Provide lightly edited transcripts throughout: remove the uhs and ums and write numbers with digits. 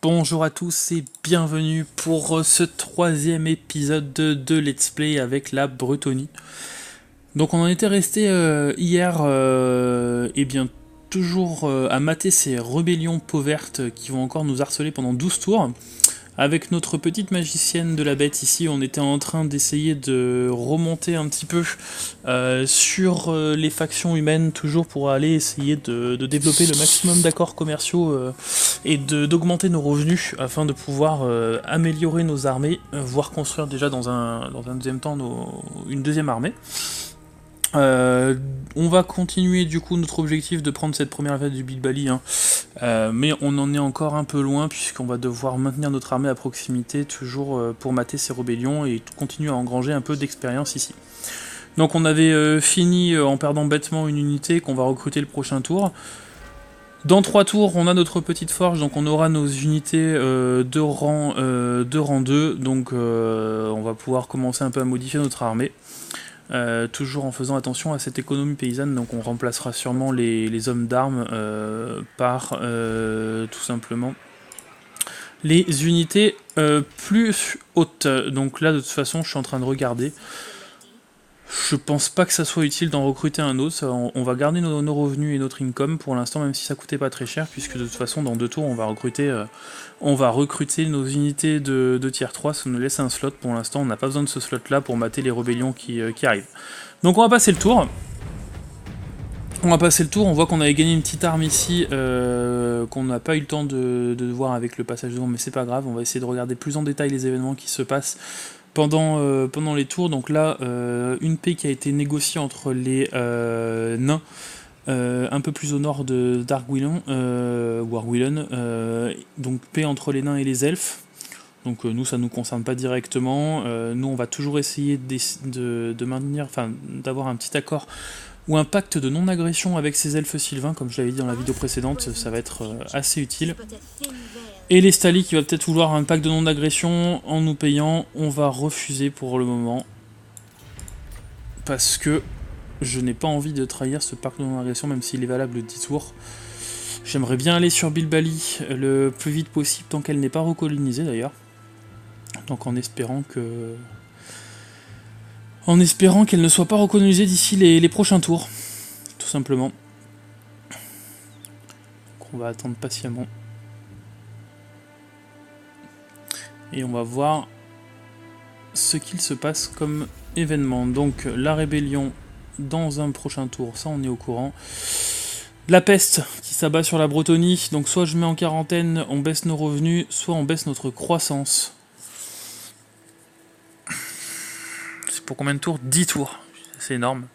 Bonjour à tous et bienvenue pour ce troisième épisode de Let's Play avec la Bretonie. Donc on en était resté hier et bien toujours à mater ces rébellions peau verte qui vont encore nous harceler pendant 12 tours. Avec notre petite magicienne de la bête ici, on était en train d'essayer de remonter un petit peu sur les factions humaines, toujours pour aller essayer de développer le maximum d'accords commerciaux et d'augmenter nos revenus afin de pouvoir améliorer nos armées, voire construire déjà dans un deuxième temps une deuxième armée. On va continuer du coup notre objectif de prendre cette première fête du Bilbali, mais on en est encore un peu loin puisqu'on va devoir maintenir notre armée à proximité toujours pour mater ces rébellions et continuer à engranger un peu d'expérience ici. Donc on avait fini en perdant bêtement une unité qu'on va recruter le prochain tour. Dans 3 tours, on a notre petite forge, donc on aura nos unités de rang 2, donc on va pouvoir commencer un peu à modifier notre armée. Toujours en faisant attention à cette économie paysanne, donc on remplacera sûrement les hommes d'armes par tout simplement les unités plus hautes. Donc là de toute façon je suis en train de regarder. Je pense pas que ça soit utile d'en recruter un autre, on va garder nos revenus et notre income pour l'instant, même si ça coûtait pas très cher, puisque de toute façon dans 2 tours on va recruter nos unités de tier 3, ça nous laisse un slot pour l'instant, on n'a pas besoin de ce slot là pour mater les rébellions qui arrivent. Donc on va passer le tour. On voit qu'on avait gagné une petite arme ici, qu'on n'a pas eu le temps de voir avec le passage devant, mais c'est pas grave, on va essayer de regarder plus en détail les événements qui se passent pendant les tours. Donc là, une paix qui a été négociée entre les nains, un peu plus au nord de Dargwillen, donc paix entre les nains et les elfes. Donc nous, ça ne nous concerne pas directement. Nous, on va toujours essayer de maintenir, enfin, d'avoir un petit accord ou un pacte de non-agression avec ces elfes sylvains, comme je l'avais dit dans la vidéo précédente, ça va être assez utile. Et les Stali qui va peut-être vouloir un pacte de non-agression en nous payant, on va refuser pour le moment. Parce que je n'ai pas envie de trahir ce pacte de non-agression, même s'il est valable 10 tours. J'aimerais bien aller sur Bilbali le plus vite possible, tant qu'elle n'est pas recolonisée d'ailleurs. Donc en espérant qu'elle ne soit pas recolonisée d'ici les prochains tours, tout simplement. Donc on va attendre patiemment. Et on va voir ce qu'il se passe comme événement. Donc la rébellion dans un prochain tour, ça on est au courant. La peste qui s'abat sur la Bretonie, donc soit je mets en quarantaine, on baisse nos revenus, soit on baisse notre croissance. C'est pour combien de tours? 10 tours, c'est énorme.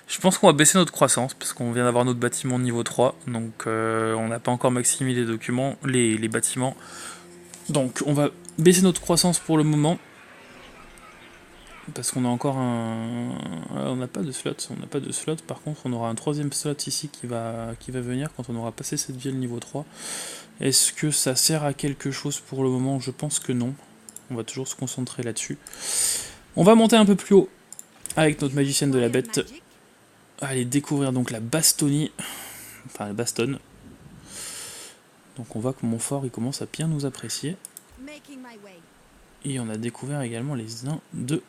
Je pense qu'on va baisser notre croissance, parce qu'on vient d'avoir notre bâtiment niveau 3, donc on n'a pas encore maximisé les documents, les bâtiments. Donc on va baisser notre croissance pour le moment. Parce qu'on a encore on n'a pas de slot. Par contre on aura un 3ème slot ici qui va venir quand on aura passé cette ville niveau 3. Est-ce que ça sert à quelque chose pour le moment? Je pense que non. On va toujours se concentrer là-dessus. On va monter un peu plus haut avec notre magicienne de la bête. Aller découvrir donc la Bastonie. Enfin la Bastonne. Donc on voit que mon fort il commence à bien nous apprécier. Et on a découvert également les nains de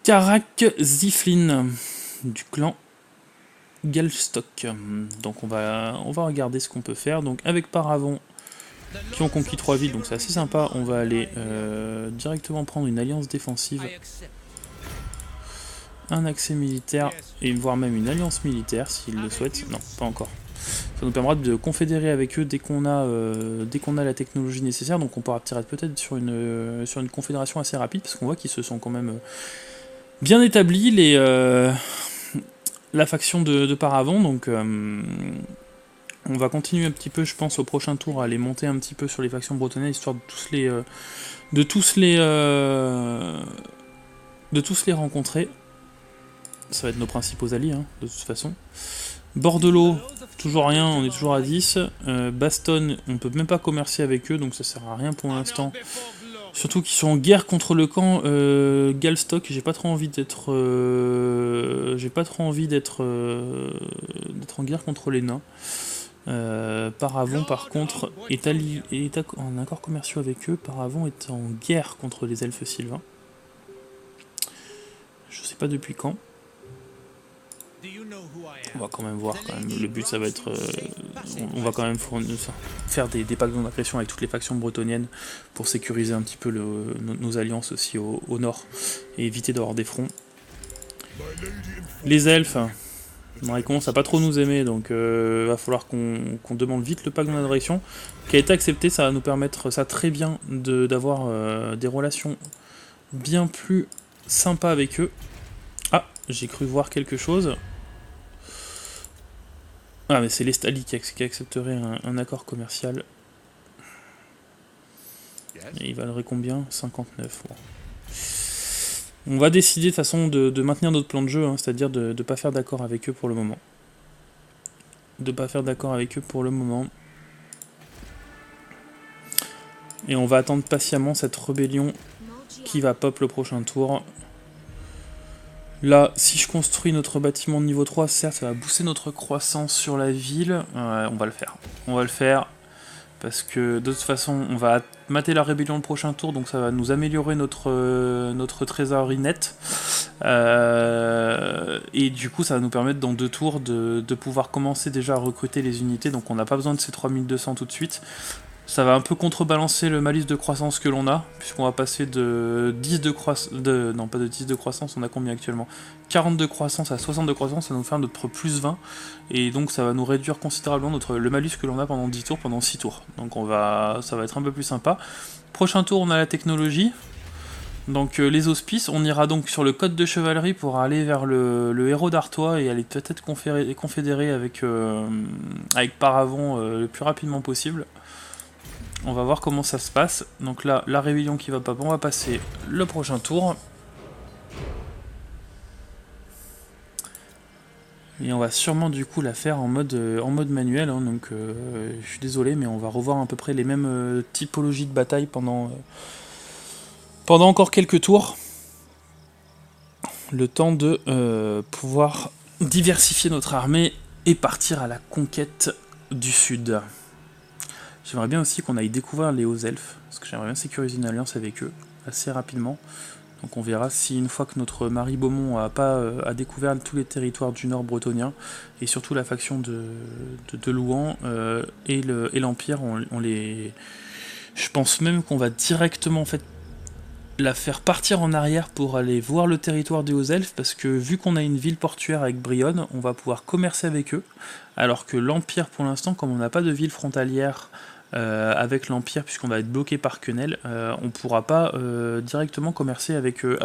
Karak Ziflin du clan Galstock. Donc on va regarder ce qu'on peut faire. Donc avec Paravon qui ont conquis 3 villes, donc c'est assez sympa. On va aller directement prendre une alliance défensive, un accès militaire et voire même une alliance militaire s'ils le souhaitent. Non, pas encore. Ça nous permettra de confédérer avec eux dès qu'on a la technologie nécessaire. Donc on pourra peut-être sur une confédération assez rapide, parce qu'on voit qu'ils se sont quand même bien établis, la faction de Paravon. Donc on va continuer un petit peu, je pense, au prochain tour, à aller monter un petit peu sur les factions bretonnées, histoire de tous les rencontrer. Ça va être nos principaux alliés, de toute façon. Bordelot, toujours rien, on est toujours à 10. Bastonne, on peut même pas commercer avec eux, donc ça sert à rien pour l'instant. Surtout qu'ils sont en guerre contre le camp Galstock. J'ai pas trop envie d'être en guerre contre les nains. Paravon, par contre, est en accord commerciaux avec eux. Paravon est en guerre contre les elfes sylvains. Je sais pas depuis quand. On va quand même voir. Quand même. Le but, ça va être... on va quand même faire des pactes d'agression avec toutes les factions bretonniennes pour sécuriser un petit peu nos alliances aussi au nord et éviter d'avoir des fronts. Les elfes... ils commencent à pas trop nous aimer, donc va falloir qu'on demande vite le pacte d'agression qui a été accepté. Ça va nous permettre ça très bien d'avoir des relations bien plus sympas avec eux. Ah, j'ai cru voir quelque chose. Ah, mais c'est l'Estali qui accepterait un accord commercial. Et il valerait combien? 59. Bon. On va décider de toute façon de maintenir notre plan de jeu, hein, c'est-à-dire de ne pas faire d'accord avec eux pour le moment. Et on va attendre patiemment cette rébellion qui va pop le prochain tour. Là, si je construis notre bâtiment de niveau 3, certes, ça va booster notre croissance sur la ville. On va le faire. Parce que de toute façon, on va mater la rébellion le prochain tour, donc ça va nous améliorer notre trésorerie nette. Et du coup, ça va nous permettre dans 2 tours de pouvoir commencer déjà à recruter les unités. Donc on n'a pas besoin de ces 3200 tout de suite. Ça va un peu contrebalancer le malus de croissance que l'on a, puisqu'on va passer de 10 de croissance... Non, pas de 10 de croissance, on a combien actuellement? 40 de croissance à 60 de croissance, ça va nous faire notre plus 20, et donc ça va nous réduire considérablement le malus que l'on a pendant 10 tours, pendant 6 tours. Donc ça va être un peu plus sympa. Prochain tour, on a la technologie. Donc les auspices, on ira donc sur le code de chevalerie pour aller vers le héros d'Artois et aller peut-être confédérer avec Paravon le plus rapidement possible. On va voir comment ça se passe. Donc là, la rébellion qui va pas, on va passer le prochain tour. Et on va sûrement du coup la faire en mode manuel. Hein, donc je suis désolé, mais on va revoir à peu près les mêmes typologies de bataille pendant encore quelques tours. Le temps de pouvoir diversifier notre armée et partir à la conquête du sud. J'aimerais bien aussi qu'on aille découvrir les hauts elfes, parce que j'aimerais bien sécuriser une alliance avec eux assez rapidement. Donc on verra si une fois que notre Marie Beaumont a découvert tous les territoires du nord bretonien, et surtout la faction de Louan et l'Empire, je pense même qu'on va directement en fait la faire partir en arrière pour aller voir le territoire des hauts elfes, parce que vu qu'on a une ville portuaire avec Brionne, on va pouvoir commercer avec eux, alors que l'Empire pour l'instant, comme on n'a pas de ville frontalière avec l'Empire, puisqu'on va être bloqué par Quenelle, on ne pourra pas directement commercer avec eux.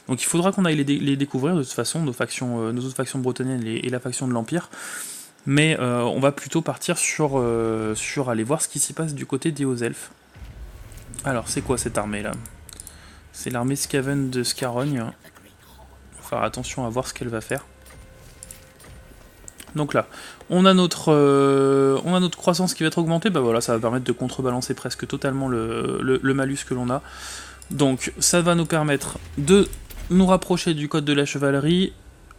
Donc il faudra qu'on aille les découvrir de toute façon, nos autres factions bretonniennes et la faction de l'Empire. Mais on va plutôt partir sur aller voir ce qui s'y passe du côté des hauts elfes. Alors c'est quoi cette armée là? C'est l'armée Skaven de Scarogne. Il va faire attention à voir ce qu'elle va faire. Donc là, on a notre croissance qui va être augmentée. Bah voilà, ça va permettre de contrebalancer presque totalement le malus que l'on a. Donc ça va nous permettre de nous rapprocher du code de la chevalerie.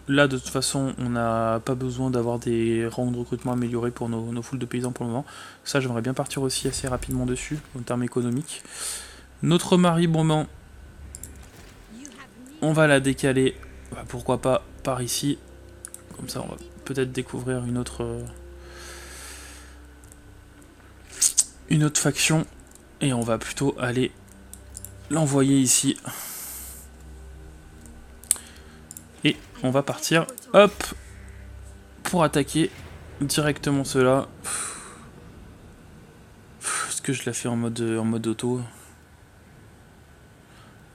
Là, de toute façon, on n'a pas besoin d'avoir des rangs de recrutement améliorés pour nos foules de paysans pour le moment. Ça, j'aimerais bien partir aussi assez rapidement dessus, en termes économiques. Notre Marie Beaumont, on va la décaler, bah, pourquoi pas, par ici. Comme ça, on va peut-être découvrir une autre faction. Et on va plutôt aller l'envoyer ici. Et on va partir, hop, pour attaquer directement cela. Est-ce que je la fais en mode auto?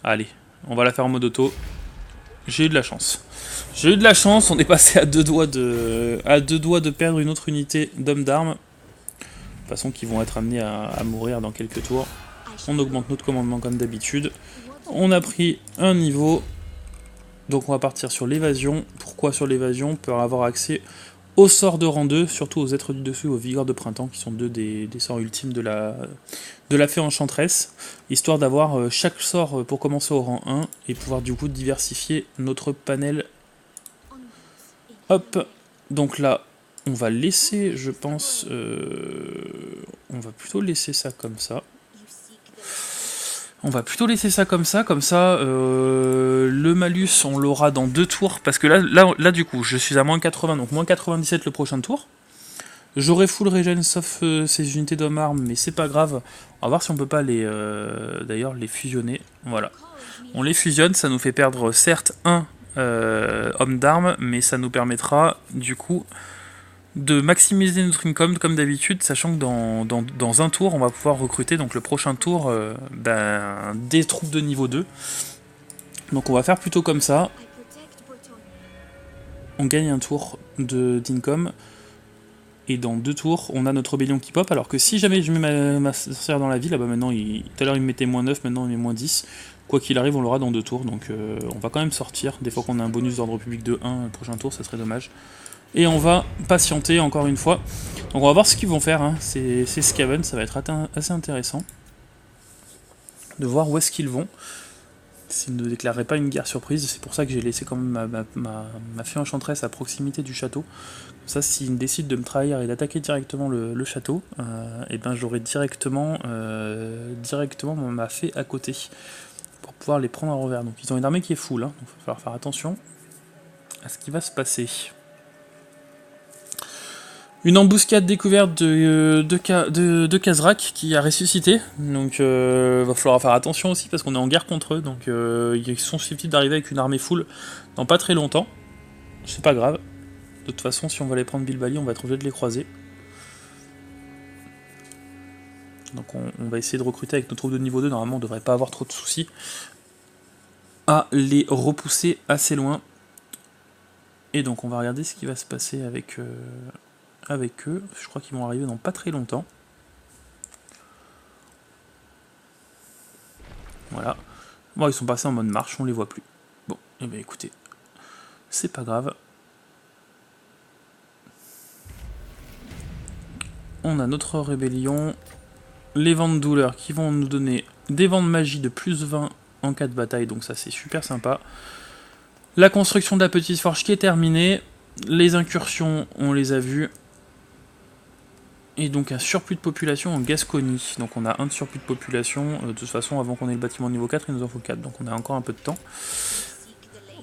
Allez, on va la faire en mode auto. J'ai eu de la chance. On est passé à 2 doigts de perdre une autre unité d'hommes d'armes. De toute façon, qui vont être amenés à mourir dans quelques tours. On augmente notre commandement comme d'habitude. On a pris un niveau. Donc on va partir sur l'évasion. Pourquoi sur l'évasion? Pour avoir accès aux sorts de rang 2, surtout aux êtres du dessus, aux vigueurs de printemps, qui sont 2 des sorts ultimes de la fée enchanteresse, histoire d'avoir chaque sort pour commencer au rang 1, et pouvoir du coup diversifier notre panel. Hop, donc là, On va laisser, je pense... on va plutôt laisser ça comme ça. On va plutôt laisser ça comme ça, le malus on l'aura dans 2 tours, parce que là du coup je suis à moins 80, donc moins 97 le prochain tour. J'aurai full regen sauf ces unités d'hommes armes, mais c'est pas grave. On va voir si on peut pas d'ailleurs les fusionner. Voilà. On les fusionne, ça nous fait perdre certes un homme d'armes, mais ça nous permettra du coup de maximiser notre income comme d'habitude, sachant que dans un tour, on va pouvoir recruter, donc le prochain tour, des troupes de niveau 2. Donc on va faire plutôt comme ça. On gagne un tour d'income. Et dans 2 tours, on a notre rébellion qui pop, alors que si jamais je mets ma sorcière dans la ville, bah maintenant, tout à l'heure il me mettait moins 9, maintenant il met moins 10. Quoi qu'il arrive, on l'aura dans 2 tours, donc on va quand même sortir. Des fois qu'on a un bonus d'ordre public de 1 le prochain tour, ça serait dommage. Et on va patienter encore une fois. Donc on va voir ce qu'ils vont faire, hein. C'est Skaven, ça va être assez intéressant de voir où est-ce qu'ils vont. S'ils ne déclareraient pas une guerre surprise, c'est pour ça que j'ai laissé quand même ma fée enchanteresse à proximité du château. Comme ça, s'ils décident de me trahir et d'attaquer directement le château, et ben j'aurai directement ma fée à côté pour pouvoir les prendre à revers. Donc ils ont une armée qui est full, hein, donc il va falloir faire attention à ce qui va se passer. Une embuscade découverte de Khazrak qui a ressuscité, donc va falloir faire attention aussi parce qu'on est en guerre contre eux, donc ils sont susceptibles d'arriver avec une armée full dans pas très longtemps. C'est pas grave, de toute façon si on va les prendre Bilbali, on va être obligé de les croiser. Donc on va essayer de recruter avec nos troupes de niveau 2, normalement on devrait pas avoir trop de soucis à les repousser assez loin. Et donc on va regarder ce qui va se passer avec eux. Je crois qu'ils vont arriver dans pas très longtemps. Voilà. Bon, ils sont passés en mode marche, on les voit plus. Bon, et bien écoutez, c'est pas grave. On a notre rébellion. Les vents de douleur qui vont nous donner des vents de magie de plus 20 en cas de bataille, donc ça c'est super sympa. La construction de la petite forge qui est terminée. Les incursions, on les a vues. Et donc un surplus de population en Gascogne. Donc on a un de surplus de population. De toute façon, avant qu'on ait le bâtiment niveau 4, il nous en faut 4. Donc on a encore un peu de temps.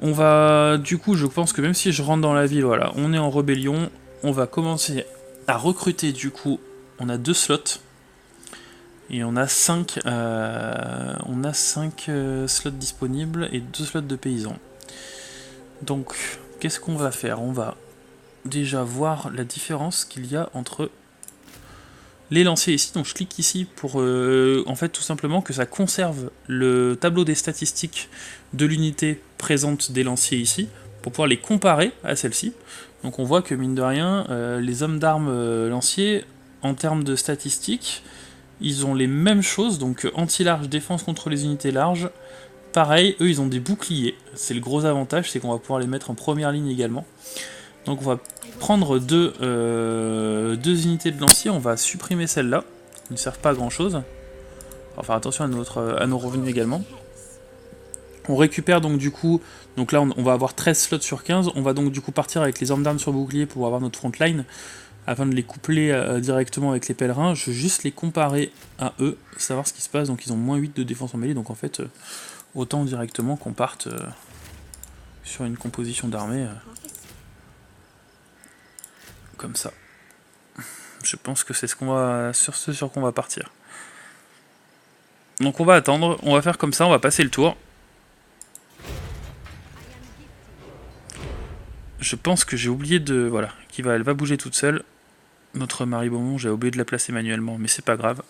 On va... Du coup, je pense que même si je rentre dans la ville, voilà, on est en rébellion. On va commencer à recruter, du coup. On a 2 slots. Et on a 5 slots disponibles et 2 slots de paysans. Donc, qu'est-ce qu'on va faire? On va déjà voir la différence qu'il y a entre les lanciers ici. Donc je clique ici pour en fait tout simplement que ça conserve le tableau des statistiques de l'unité présente des lanciers ici, pour pouvoir les comparer à celle-ci. Donc on voit que mine de rien, les hommes d'armes lanciers, en termes de statistiques, ils ont les mêmes choses, donc anti-large, défense contre les unités larges. Pareil, eux ils ont des boucliers, c'est le gros avantage, c'est qu'on va pouvoir les mettre en première ligne également. Donc on va prendre deux unités de lanciers, on va supprimer celles-là, qui ne servent pas à grand chose. On va faire attention à nos revenus également. On récupère donc du coup, donc là on va avoir 13 slots sur 15, on va donc du coup partir avec les armes d'armes sur bouclier pour avoir notre front line, afin de les coupler directement avec les pèlerins. Je veux juste les comparer à eux, savoir ce qui se passe. Donc ils ont moins 8 de défense en mêlée, donc en fait autant directement qu'on parte sur une composition d'armée comme ça. Je pense que c'est ce sur quoi on va partir. Donc on va attendre, on va faire comme ça, on va passer le tour. Je pense que j'ai oublié de... Voilà, elle va bouger toute seule. Notre Marie Beaumont, j'ai oublié de la placer manuellement, mais c'est pas grave.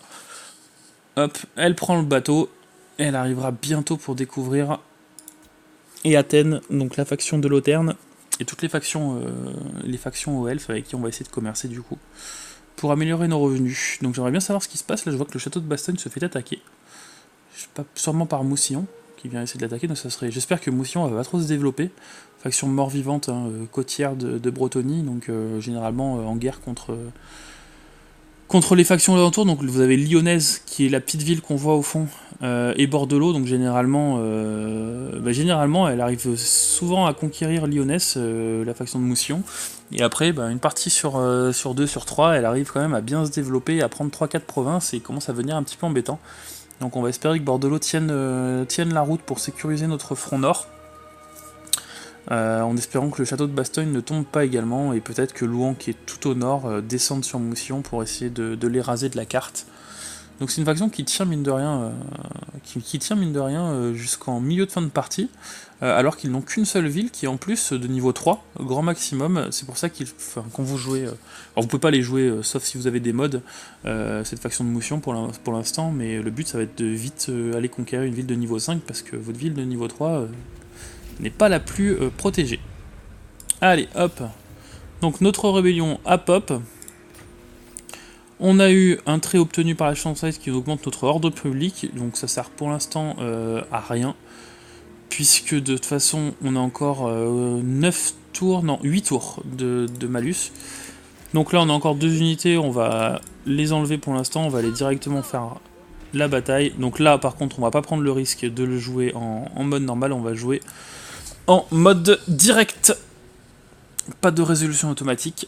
Hop, elle prend le bateau, et elle arrivera bientôt pour découvrir et Athènes, donc la faction de Loterne, et toutes les factions aux elfes avec qui on va essayer de commercer du coup, pour améliorer nos revenus. Donc j'aimerais bien savoir ce qui se passe. Là je vois que le château de Bastogne se fait attaquer. Sûrement par Moussillon, qui vient essayer de l'attaquer, donc ça serait... J'espère que Moussillon va pas trop se développer. Faction mort-vivante, hein, côtière de Bretonie, donc généralement en guerre contre les factions alentours. Donc vous avez Lyonnaise, qui est la petite ville qu'on voit au fond, et Bordelot, donc généralement elle arrive souvent à conquérir Lyonnaise, la faction de Moussillon. Et après, une partie sur 2, sur 3, elle arrive quand même à bien se développer, à prendre 3-4 provinces, et commence à venir un petit peu embêtant. Donc on va espérer que Bordelot tienne la route pour sécuriser notre front nord. En espérant que le château de Bastogne ne tombe pas également, et peut-être que Louan, qui est tout au nord, descende sur Moussillon pour essayer de les raser de la carte. Donc c'est une faction qui tient mine de rien, jusqu'en milieu de fin de partie, alors qu'ils n'ont qu'une seule ville qui est en plus de niveau 3, grand maximum. C'est pour ça quand vous jouez, alors vous pouvez pas les jouer sauf si vous avez des mods, cette faction de Moussillon pour l'instant, mais le but ça va être de vite aller conquérir une ville de niveau 5 parce que votre ville de niveau 3 n'est pas la plus protégée. Allez, hop. Donc notre rébellion à pop. On a eu un trait obtenu par la chancellerie qui augmente notre ordre public, donc ça sert pour l'instant à rien, puisque de toute façon on a encore 8 tours de malus. Donc là on a encore 2 unités, on va les enlever pour l'instant, on va aller directement faire la bataille. Donc là par contre on va pas prendre le risque de le jouer en mode normal, on va jouer en mode direct. Pas de résolution automatique.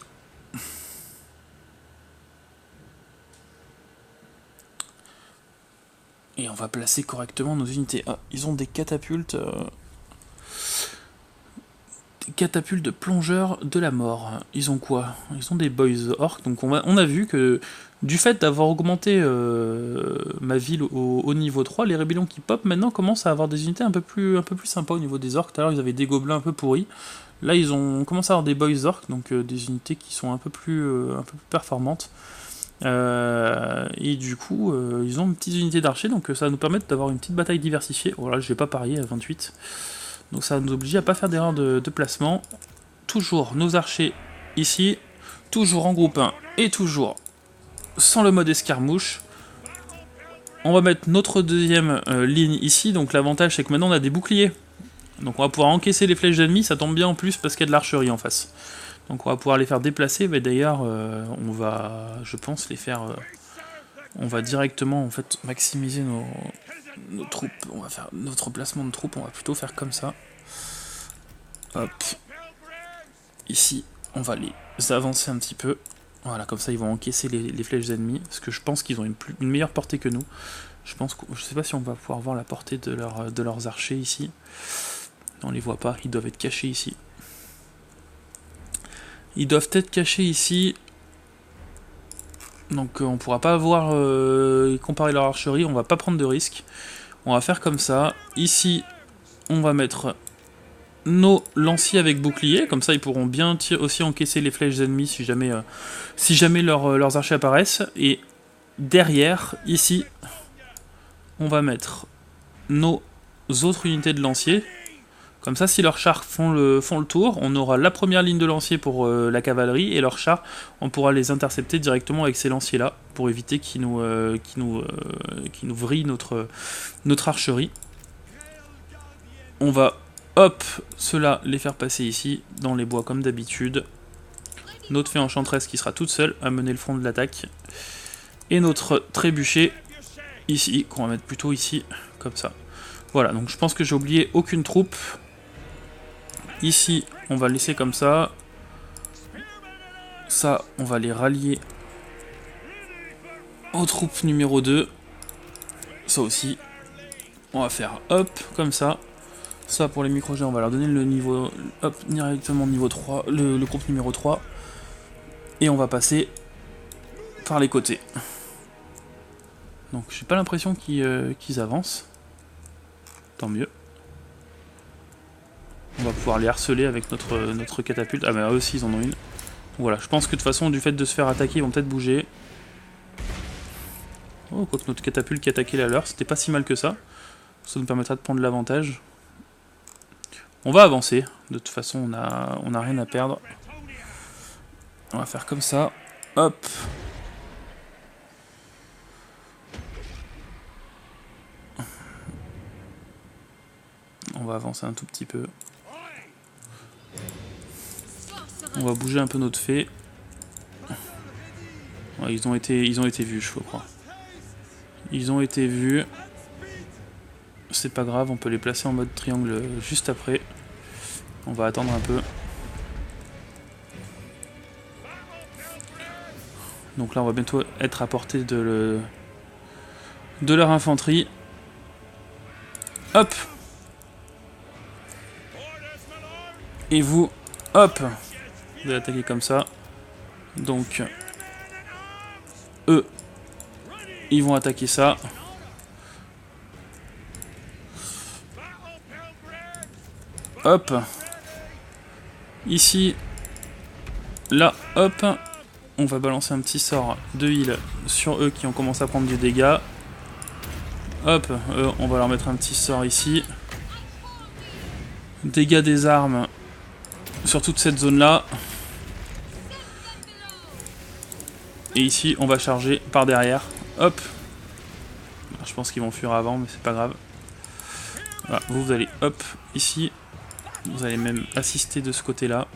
Et on va placer correctement nos unités. Ah, ils ont des catapultes. Des catapultes de plongeurs de la mort. Ils ont quoi? Ils ont des boys orcs. Donc on a vu que du fait d'avoir augmenté ma ville au niveau 3, les rébellions qui pop maintenant commencent à avoir des unités un peu plus sympas au niveau des orcs. Tout à l'heure ils avaient des gobelins un peu pourris. Là ils ont commencé à avoir des boys orcs, donc des unités qui sont un peu plus performantes. Et du coup, ils ont une petite unité d'archers, donc ça va nous permettre d'avoir une petite bataille diversifiée. Voilà, je vais pas parier à 28. Donc ça va nous obliger à pas faire d'erreur de placement. Toujours nos archers ici, toujours en groupe 1 et toujours sans le mode escarmouche. On va mettre notre deuxième ligne ici, donc l'avantage c'est que maintenant on a des boucliers. Donc on va pouvoir encaisser les flèches ennemies, ça tombe bien en plus parce qu'il y a de l'archerie en face. Donc on va pouvoir les faire déplacer, mais d'ailleurs on va, je pense, les faire... on va directement en fait maximiser nos troupes, on va faire notre placement de troupes, on va plutôt faire comme ça. Hop. Ici, on va les avancer un petit peu. Voilà, comme ça ils vont encaisser les flèches ennemies, parce que je pense qu'ils ont une meilleure portée que nous. Je sais pas si on va pouvoir voir la portée de leurs archers ici. On les voit pas, ils doivent être cachés ici. Ils doivent être cachés ici. Donc on pourra pas voir comparer leur archerie, on va pas prendre de risques. On va faire comme ça. Ici, on va mettre nos lanciers avec bouclier, comme ça ils pourront bien aussi encaisser les flèches ennemies si jamais leurs archers apparaissent. Et derrière, ici, on va mettre nos autres unités de lanciers. Comme ça, si leurs chars font le tour, on aura la première ligne de lanciers pour la cavalerie, et leurs chars, on pourra les intercepter directement avec ces lanciers-là, pour éviter qu'ils nous vrillent notre archerie. On va, hop, ceux-là, les faire passer ici, dans les bois comme d'habitude. Notre fée enchanteresse qui sera toute seule à mener le front de l'attaque. Et notre trébuchet, ici, qu'on va mettre plutôt ici, comme ça. Voilà, donc je pense que j'ai oublié aucune troupe. Ici, on va laisser comme ça. Ça, on va les rallier aux troupes numéro 2. Ça aussi. On va faire hop, comme ça. Ça, pour les micro-jets, on va leur donner le niveau... Hop, directement niveau 3, le groupe numéro 3. Et on va passer par les côtés. Donc, j'ai pas l'impression qu'ils avancent. Tant mieux. On va pouvoir les harceler avec notre catapulte. Ah mais eux aussi ils en ont une. Voilà, je pense que de toute façon, du fait de se faire attaquer, ils vont peut-être bouger. Oh, quoique notre catapulte qui attaquait la leur, c'était pas si mal que ça. Ça nous permettra de prendre l'avantage. On va avancer. De toute façon, on a rien à perdre. On va faire comme ça. Hop. On va avancer un tout petit peu. On va bouger un peu notre fée. Ouais, ils ont été vus, je crois. Ils ont été vus. C'est pas grave, on peut les placer en mode triangle juste après. On va attendre un peu. Donc là on va bientôt être à portée de leur infanterie. Hop. Et vous, hop, vous allez attaquer comme ça. Donc, eux, ils vont attaquer ça. Hop. Ici, là, hop. On va balancer un petit sort de heal sur eux qui ont commencé à prendre du dégât. Hop, on va leur mettre un petit sort ici. Dégâts des armes sur toute cette zone-là. Et ici, on va charger par derrière. Hop. Je pense qu'ils vont fuir avant, mais c'est pas grave. Voilà, vous allez hop, ici. Vous allez même assister de ce côté-là.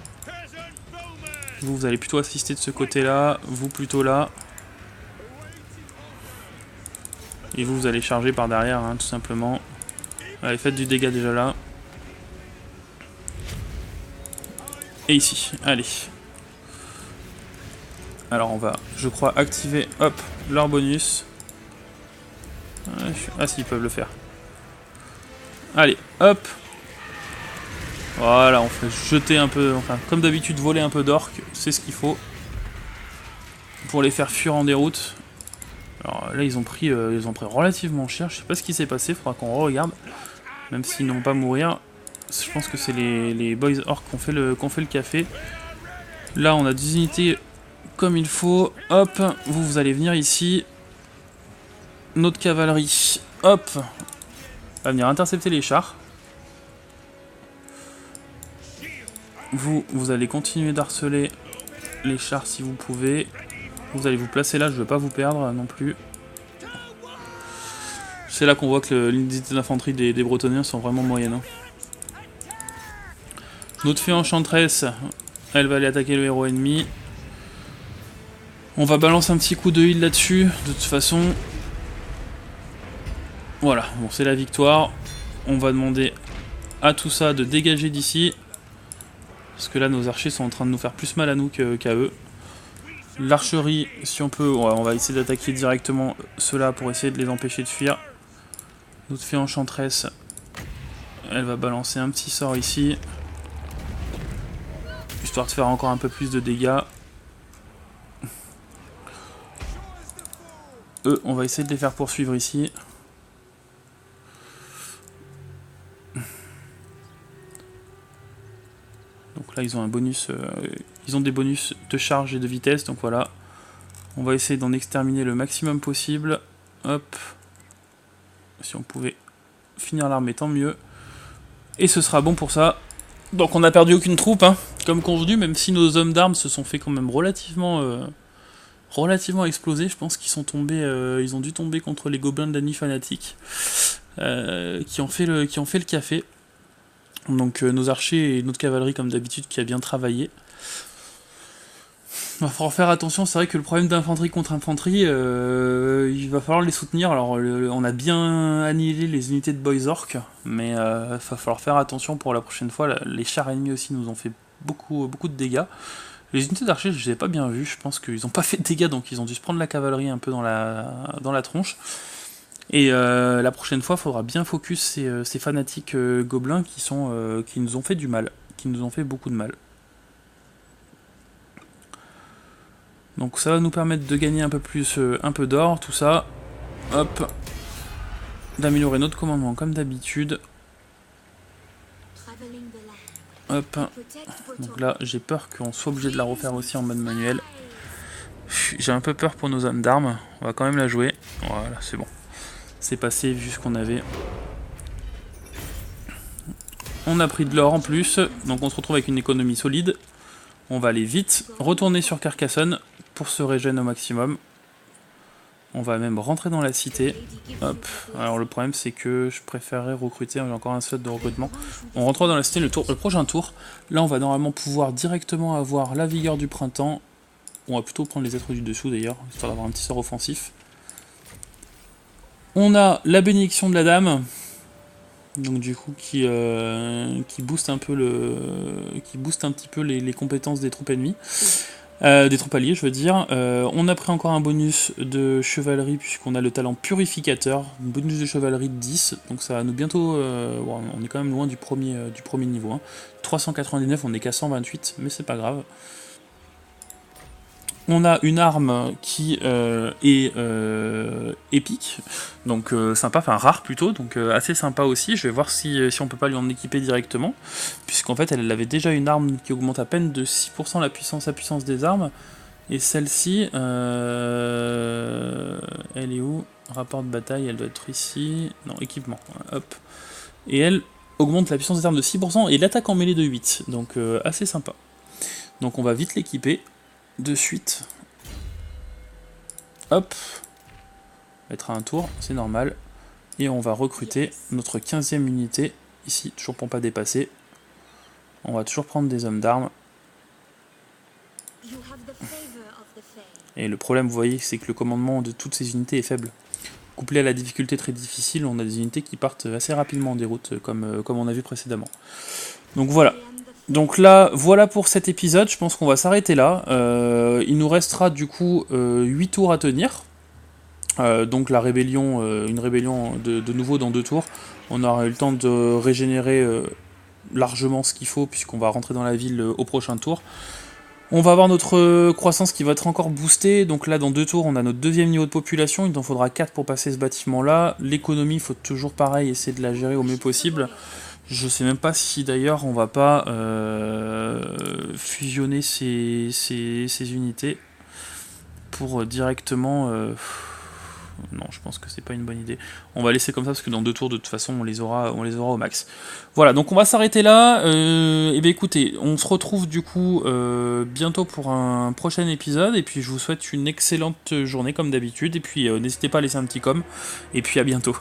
Vous allez plutôt assister de ce côté-là. Vous plutôt là. Et vous allez charger par derrière, hein, tout simplement. Allez, faites du dégât déjà là. Et ici, allez. Alors on va, je crois, activer, hop, leur bonus. Ah si, ils peuvent le faire. Allez, hop. Voilà, on fait jeter un peu, enfin, comme d'habitude, voler un peu d'orques, c'est ce qu'il faut. Pour les faire fuir en déroute. Alors là, ils ont pris relativement cher, je sais pas ce qui s'est passé, faudra qu'on regarde. Même s'ils n'ont pas mourir. Je pense que c'est les boys orcs qui ont fait le café. Là, on a 10 unités comme il faut. Hop, vous allez venir ici. Notre cavalerie, hop, va venir intercepter les chars. Vous allez continuer d'harceler les chars si vous pouvez. Vous allez vous placer là, je ne veux pas vous perdre non plus. C'est là qu'on voit que l'unité d'infanterie des Bretonniens sont vraiment moyennes. Hein. Notre fée enchanteresse, elle va aller attaquer le héros ennemi. On va balancer un petit coup de heal là-dessus, de toute façon. Voilà, bon c'est la victoire. On va demander à tout ça de dégager d'ici. Parce que là nos archers sont en train de nous faire plus mal à nous qu'à eux. L'archerie, si on peut, on va essayer d'attaquer directement ceux-là pour essayer de les empêcher de fuir. Notre fée enchanteresse, elle va balancer un petit sort ici. Histoire de faire encore un peu plus de dégâts. Eux, on va essayer de les faire poursuivre ici. Donc là, ils ont un bonus, ils ont des bonus de charge et de vitesse, donc voilà. On va essayer d'en exterminer le maximum possible. Hop. Si on pouvait finir l'armée, tant mieux. Et ce sera bon pour ça. Donc on n'a perdu aucune troupe, hein, comme convenu, même si nos hommes d'armes se sont fait quand même relativement exploser. Je pense qu'ils sont tombés, ils ont dû tomber contre les gobelins de la nuit fanatique, qui ont fait le café. Donc nos archers et notre cavalerie comme d'habitude qui a bien travaillé. Il va falloir faire attention, c'est vrai que le problème d'infanterie contre infanterie, il va falloir les soutenir. Alors on a bien annihilé les unités de boys orcs, mais il va falloir faire attention pour la prochaine fois. Les chars ennemis aussi nous ont fait beaucoup de dégâts. Les unités d'archers, je les ai pas bien vues, je pense qu'ils n'ont pas fait de dégâts, donc ils ont dû se prendre la cavalerie un peu dans la tronche. Et la prochaine fois, il faudra bien focus ces fanatiques gobelins qui nous ont fait du mal, qui nous ont fait beaucoup de mal. Donc ça va nous permettre de gagner un peu d'or, tout ça. Hop. D'améliorer notre commandement comme d'habitude. Hop. Donc là, j'ai peur qu'on soit obligé de la refaire aussi en mode manuel. J'ai un peu peur pour nos hommes d'armes. On va quand même la jouer. Voilà, c'est bon. C'est passé vu ce qu'on avait. On a pris de l'or en plus. Donc on se retrouve avec une économie solide. On va aller vite. Retourner sur Carcassonne pour se régénérer au maximum. On va même rentrer dans la cité. Hop. Alors le problème c'est que je préférerais recruter, j'ai encore un slot de recrutement. On rentre dans la cité le prochain tour. Là on va normalement pouvoir directement avoir la vigueur du printemps. On va plutôt prendre les êtres du dessous d'ailleurs, histoire d'avoir un petit sort offensif. On a la bénédiction de la dame. Donc du coup qui booste un peu qui booste un petit peu les compétences des troupes ennemies. Des troupes alliées, je veux dire. On a pris encore un bonus de chevalerie, puisqu'on a le talent purificateur. Un bonus de chevalerie de 10, donc ça va nous bientôt... bon, on est quand même loin du premier niveau. Hein. 399, on est qu'à 128, mais c'est pas grave. On a une arme qui est épique, donc sympa, enfin rare plutôt, donc assez sympa aussi. Je vais voir si on peut pas lui en équiper directement, puisqu'en fait elle avait déjà une arme qui augmente à peine de 6% la puissance des armes, et celle-ci, elle est où? Rapport de bataille, elle doit être ici, non, équipement, hop, et elle augmente la puissance des armes de 6% et l'attaque en mêlée de 8, donc assez sympa. Donc on va vite l'équiper. De suite. Hop. Mettre à un tour, c'est normal. Et on va recruter notre 15e unité. Ici, toujours pour ne pas dépasser. On va toujours prendre des hommes d'armes. Et le problème, vous voyez, c'est que le commandement de toutes ces unités est faible. Couplé à la difficulté très difficile, on a des unités qui partent assez rapidement en déroute, comme on a vu précédemment. Donc voilà. Donc là, voilà pour cet épisode, je pense qu'on va s'arrêter là. Il nous restera du coup 8 tours à tenir. Donc la rébellion, une rébellion de nouveau dans 2 tours. On aura eu le temps de régénérer largement ce qu'il faut, puisqu'on va rentrer dans la ville au prochain tour. On va avoir notre croissance qui va être encore boostée. Donc là, dans 2 tours, on a notre 2e niveau de population. Il en faudra 4 pour passer ce bâtiment-là. L'économie, il faut toujours pareil, essayer de la gérer au mieux possible. Je sais même pas si d'ailleurs on va pas fusionner ces unités pour directement... Non, je pense que c'est pas une bonne idée. On va laisser comme ça parce que dans 2 tours de toute façon on les aura au max. Voilà, donc on va s'arrêter là. Et bien écoutez, on se retrouve du coup bientôt pour un prochain épisode. Et puis je vous souhaite une excellente journée comme d'habitude. Et puis n'hésitez pas à laisser un petit com. Et puis à bientôt.